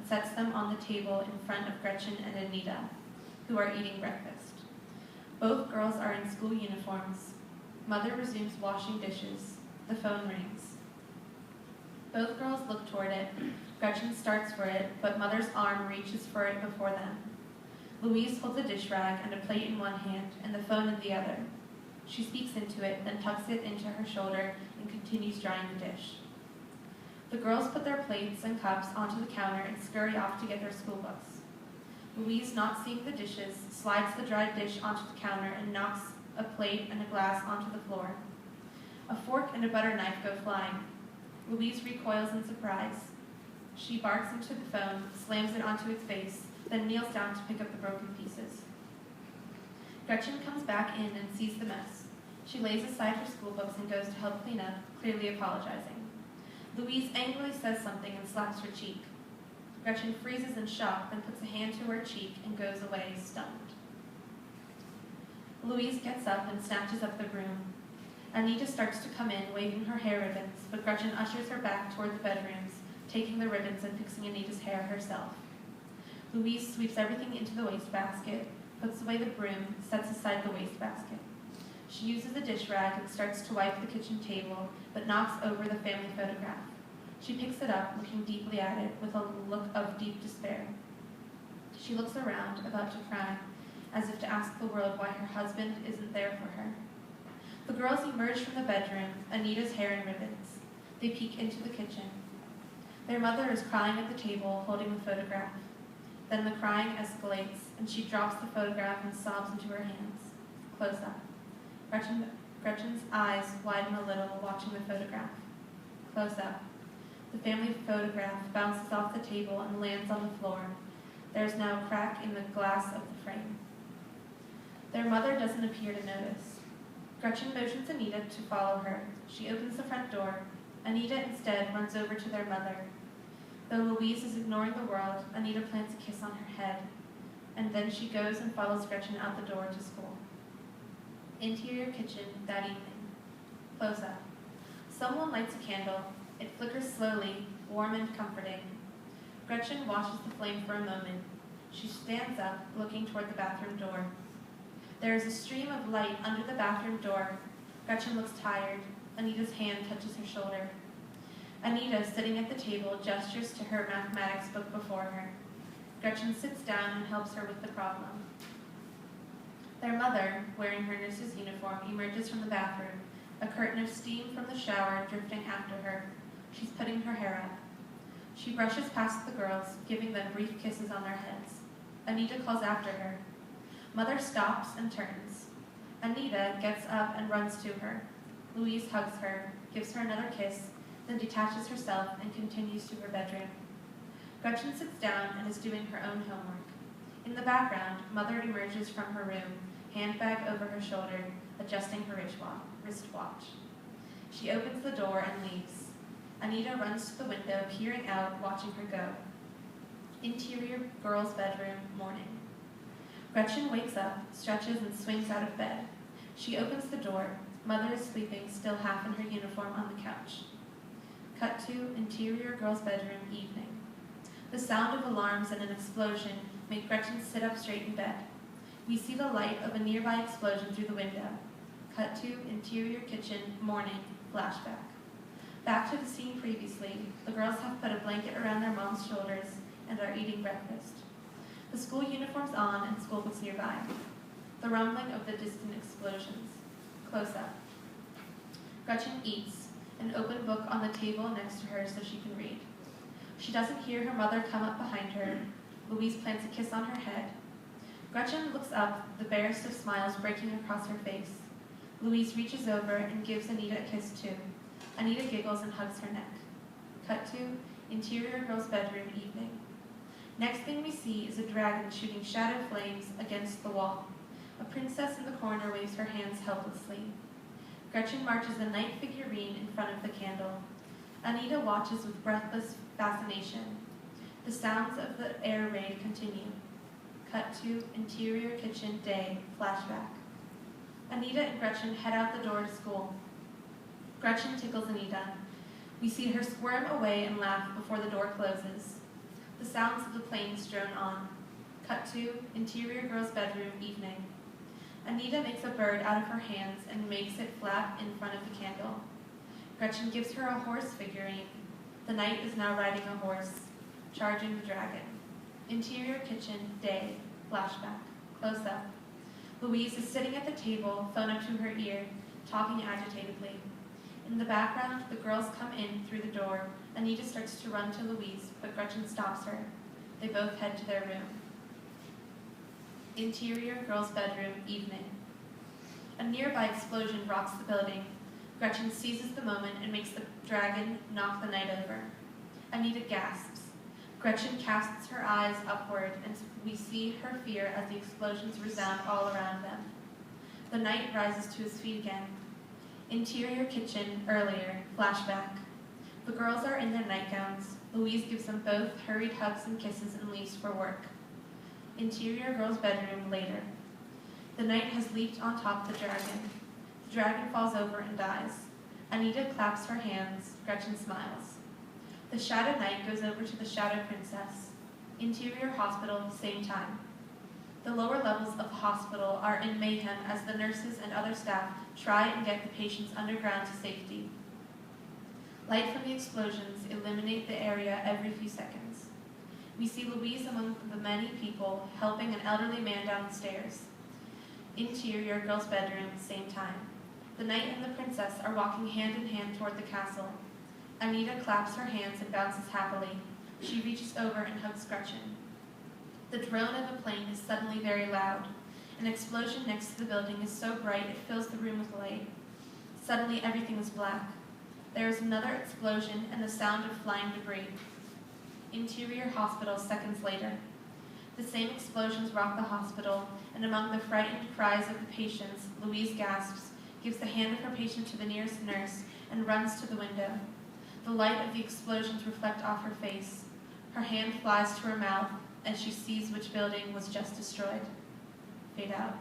sets them on the table in front of Gretchen and Anita, who are eating breakfast. Both girls are in school uniforms. Mother resumes washing dishes. The phone rings. Both girls look toward it. Gretchen starts for it, but Mother's arm reaches for it before them. Louise holds a dish rag and a plate in one hand and the phone in the other. She speaks into it, then tucks it into her shoulder and continues drying the dish. The girls put their plates and cups onto the counter and scurry off to get their school books. Louise, not seeing the dishes, slides the dried dish onto the counter and knocks a plate and a glass onto the floor. A fork and a butter knife go flying. Louise recoils in surprise. She barks into the phone, slams it onto its face, then kneels down to pick up the broken pieces. Gretchen comes back in and sees the mess. She lays aside her school books and goes to help clean up, clearly apologizing. Louise angrily says something and slaps her cheek. Gretchen freezes in shock, then puts a hand to her cheek and goes away, stunned. Louise gets up and snatches up the broom. Anita starts to come in, waving her hair ribbons, but Gretchen ushers her back toward the bedrooms, taking the ribbons and fixing Anita's hair herself. Louise sweeps everything into the wastebasket, puts away the broom, sets aside the wastebasket. She uses a dish rag and starts to wipe the kitchen table, but knocks over the family photograph. She picks it up, looking deeply at it with a look of deep despair. She looks around, about to cry, as if to ask the world why her husband isn't there for her. The girls emerge from the bedroom, Anita's hair in ribbons. They peek into the kitchen. Their mother is crying at the table, holding the photograph. Then the crying escalates, and she drops the photograph and sobs into her hands. Close up. Gretchen's eyes widen a little, watching the photograph. Close up. The family photograph bounces off the table and lands on the floor. There is now a crack in the glass of the frame. Their mother doesn't appear to notice. Gretchen motions Anita to follow her. She opens the front door. Anita instead runs over to their mother. Though Louise is ignoring the world, Anita plants a kiss on her head, and then she goes and follows Gretchen out the door to school. Interior kitchen that evening. Close up. Someone lights a candle. It flickers slowly, warm and comforting. Gretchen watches the flame for a moment. She stands up, looking toward the bathroom door. There is a stream of light under the bathroom door. Gretchen looks tired. Anita's hand touches her shoulder. Anita, sitting at the table, gestures to her mathematics book before her. Gretchen sits down and helps her with the problem. Their mother, wearing her nurse's uniform, emerges from the bathroom, a curtain of steam from the shower drifting after her. She's putting her hair up. She brushes past the girls, giving them brief kisses on their heads. Anita calls after her. Mother stops and turns. Anita gets up and runs to her. Louise hugs her, gives her another kiss, then detaches herself and continues to her bedroom. Gretchen sits down and is doing her own homework. In the background, Mother emerges from her room, handbag over her shoulder, adjusting her wristwatch. She opens the door and leaves. Anita runs to the window, peering out, watching her go. Interior girls' bedroom, morning. Gretchen wakes up, stretches, and swings out of bed. She opens the door. Mother is sleeping, still half in her uniform, on the couch. Cut to interior girls' bedroom, evening. The sound of alarms and an explosion make Gretchen sit up straight in bed. We see the light of a nearby explosion through the window. Cut to interior kitchen, morning, flashback. Back to the scene previously, the girls have put a blanket around their mom's shoulders and are eating breakfast. The school uniforms on and school books nearby. The rumbling of the distant explosions. Close up. Gretchen eats, an open book on the table next to her so she can read. She doesn't hear her mother come up behind her. Louise plants a kiss on her head. Gretchen looks up, the barest of smiles breaking across her face. Louise reaches over and gives Anita a kiss too. Anita giggles and hugs her neck. Cut to interior girls' bedroom, evening. Next thing we see is a dragon shooting shadow flames against the wall. A princess in the corner waves her hands helplessly. Gretchen marches a knight figurine in front of the candle. Anita watches with breathless fascination. The sounds of the air raid continue. Cut to interior kitchen, day, flashback. Anita and Gretchen head out the door to school. Gretchen tickles Anita. We see her squirm away and laugh before the door closes. The sounds of the planes drone on. Cut to interior girl's bedroom, evening. Anita makes a bird out of her hands and makes it flap in front of the candle. Gretchen gives her a horse figurine. The knight is now riding a horse, charging the dragon. Interior kitchen, day, flashback, close up. Louise is sitting at the table, phone up to her ear, talking agitatedly. In the background, the girls come in through the door. Anita starts to run to Louise, but Gretchen stops her. They both head to their room. Interior girl's bedroom, evening. A nearby explosion rocks the building. Gretchen seizes the moment and makes the dragon knock the knight over. Anita gasps. Gretchen casts her eyes upward, and we see her fear as the explosions resound all around them. The knight rises to his feet again. Interior kitchen, earlier, flashback. The girls are in their nightgowns. Louise gives them both hurried hugs and kisses and leaves for work. Interior girl's bedroom, later. The knight has leaped on top of the dragon. The dragon falls over and dies. Anita claps her hands. Gretchen smiles. The Shadow Knight goes over to the Shadow Princess. Interior hospital, same time. The lower levels of the hospital are in mayhem as the nurses and other staff try and get the patients underground to safety. Light from the explosions illuminate the area every few seconds. We see Louise among the many people helping an elderly man down the stairs. Interior girl's bedroom, same time. The knight and the princess are walking hand in hand toward the castle. Anita claps her hands and bounces happily. She reaches over and hugs Gretchen. The drone of a plane is suddenly very loud. An explosion next to the building is so bright it fills the room with light. Suddenly everything is black. There is another explosion and the sound of flying debris. Interior hospital, seconds later. The same explosions rock the hospital, and among the frightened cries of the patients, Louise gasps, gives the hand of her patient to the nearest nurse, and runs to the window. The light of the explosions reflect off her face. Her hand flies to her mouth as she sees which building was just destroyed. Fade out.